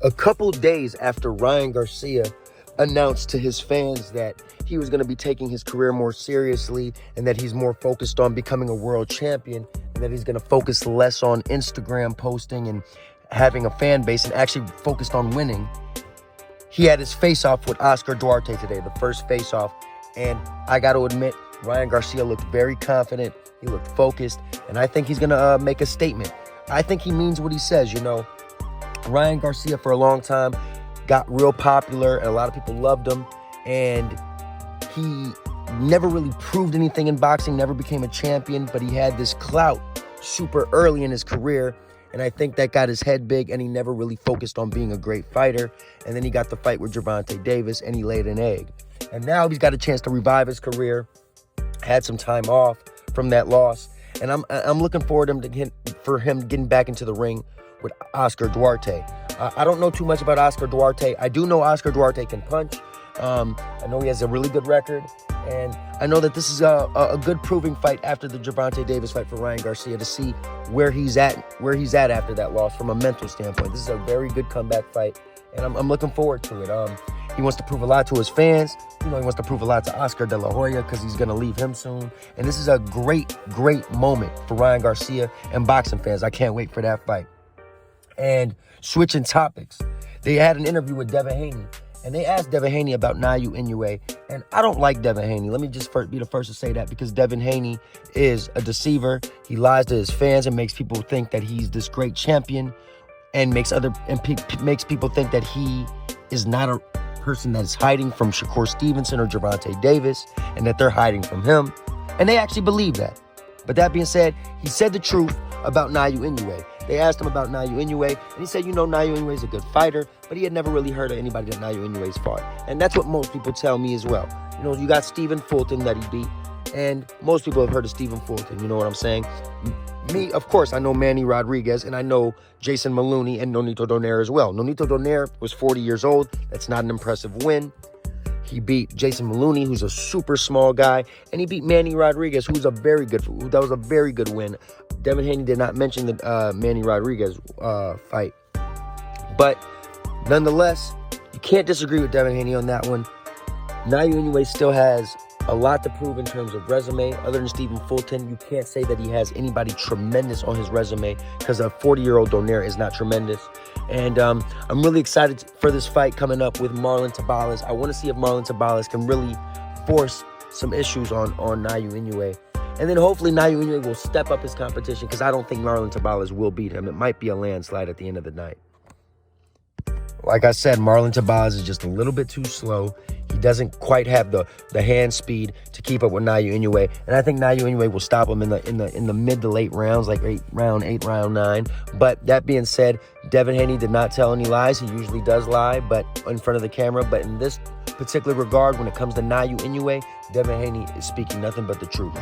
a couple days after Ryan Garcia announced to his fans that he was going to be taking his career more seriously and that he's more focused on becoming a world champion and that he's going to focus less on Instagram posting and having a fan base and actually focused on winning. He had his face-off with Oscar Duarte today, the first face-off. And I got to admit, Ryan Garcia looked very confident. He looked focused. And I think he's going to make a statement. I think he means what he says, you know. Ryan Garcia, for a long time, got real popular, and a lot of people loved him. And he never really proved anything in boxing, never became a champion, but he had this clout super early in his career. And I think that got his head big, and he never really focused on being a great fighter. And then he got the fight with Gervonta Davis, and he laid an egg. And now he's got a chance to revive his career, had some time off from that loss. And I'm looking forward for him getting back into the ring with Oscar Duarte. I don't know too much about Oscar Duarte. I do know Oscar Duarte can punch. I know he has a really good record. And I know that this is a good proving fight after the Gervonta Davis fight for Ryan Garcia to see where he's at after that loss from a mental standpoint. This is a very good comeback fight, and I'm looking forward to it. He wants to prove a lot to his fans. You know, he wants to prove a lot to Oscar De La Hoya because he's going to leave him soon. And this is a great, great moment for Ryan Garcia and boxing fans. I can't wait for that fight. And switching topics, they had an interview with Devin Haney. And they asked Devin Haney about Naoya Inoue. And I don't like Devin Haney. Let me just be the first to say that, because Devin Haney is a deceiver. He lies to his fans and makes people think that he's this great champion, and makes people think that he is not a person that is hiding from Shakur Stevenson or Gervonta Davis, and that they're hiding from him. And they actually believe that. But that being said, he said the truth about Naoya Inoue. They asked him about Naoya Inoue, and he said, you know, Naoya Inoue is a good fighter, but he had never really heard of anybody that Naoya Inoue's fought. And that's what most people tell me as well. You know, you got Stephen Fulton that he beat, and most people have heard of Stephen Fulton, you know what I'm saying? Me, of course, I know Manny Rodriguez, and I know Jason Maloney and Nonito Donaire as well. Nonito Donaire was 40 years old. That's not an impressive win. He beat Jason Maloney, who's a super small guy, and he beat Manny Rodriguez, that was a very good win. Devin Haney did not mention the Manny Rodriguez fight. But nonetheless, you can't disagree with Devin Haney on that one. Naoya Inoue still has a lot to prove in terms of resume. Other than Stephen Fulton, you can't say that he has anybody tremendous on his resume, because a 40-year-old Donaire is not tremendous. And I'm really excited for this fight coming up with Marlon Tabalas. I want to see if Marlon Tabalas can really force some issues on Naoya Inoue. And then hopefully Naoya Inoue will step up his competition, because I don't think Marlon Tabalas will beat him. It might be a landslide at the end of the night. Like I said, Marlon Tabalas is just a little bit too slow. He doesn't quite have the hand speed to keep up with Naoya Inoue, and I think Naoya Inoue will stop him in the mid to late rounds, like round 8, round 9. But that being said, Devin Haney did not tell any lies. He usually does lie, but in front of the camera. But in this particular regard, when it comes to Naoya Inoue, Devin Haney is speaking nothing but the truth.